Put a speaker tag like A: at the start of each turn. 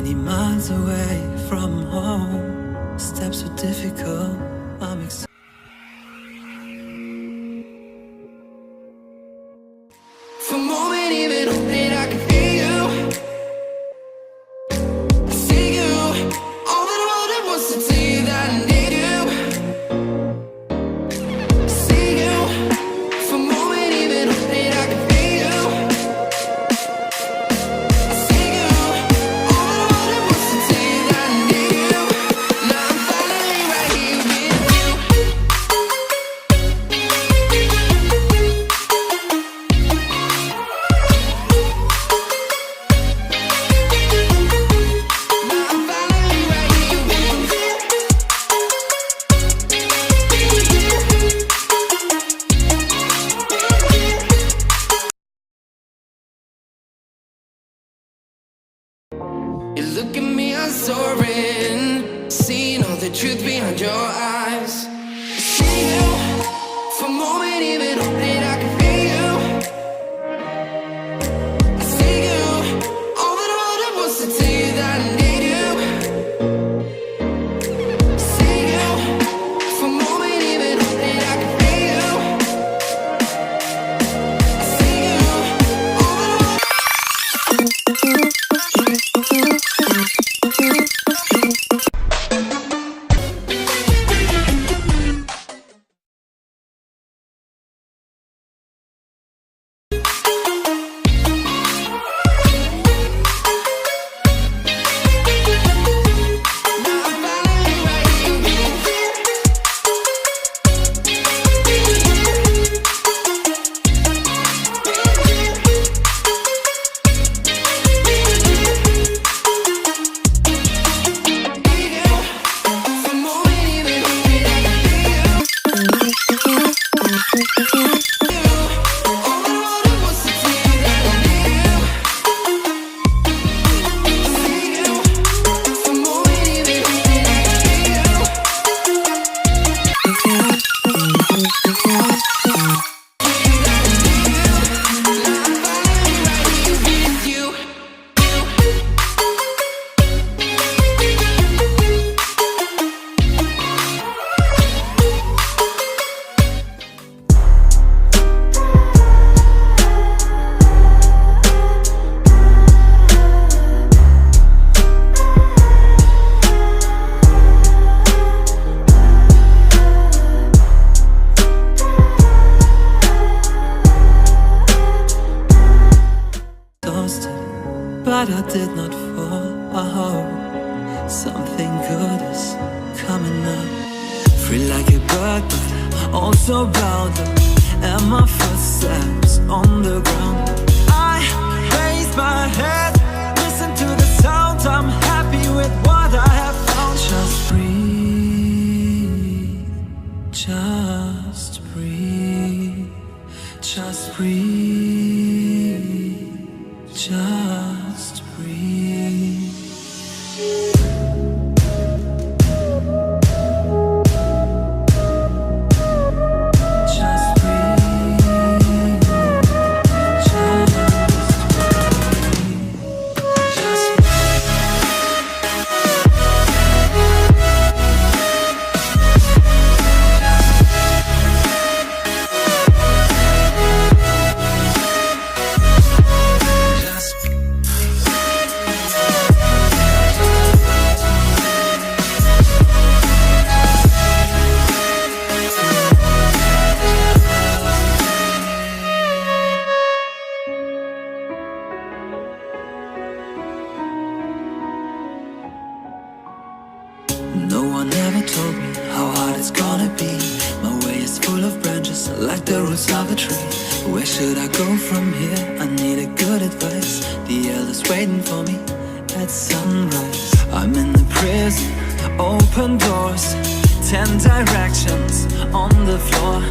A: many miles away from home. Steps were difficult, I'm excited.
B: For a moment, even hoping I could hear you. I see you. All that I wanted was to tell you that I need you. I see you. For a moment, even hoping I could hear you. I see you. All that I wanted was to tell you that I need you. Now I'm finally right here with you. You look at me, I'm soaring, seeing all the truth behind your eyes. I see you. For a moment, even hoping I could hear you. I see you. All that I wanted was to tell you that I need you. I see you. For a moment, even hoping I could hear you. I see you. All that I
A: but I did not fall. I hope something good is coming up. Free like a bird, but also bound up. And my footsteps on the ground. I raise my head, listen to the sound. I'm happy with what I have found. Just breathe, just breathe, just breathe, just breathe. Just breathe. Just breathe. Just No one ever told me how hard it's gonna be. My way is full of branches, like the roots of a tree. Where should I go from here? I need a good advice. The elder's waiting for me at sunrise. I'm in the prison, open doors, 10 directions on the floor.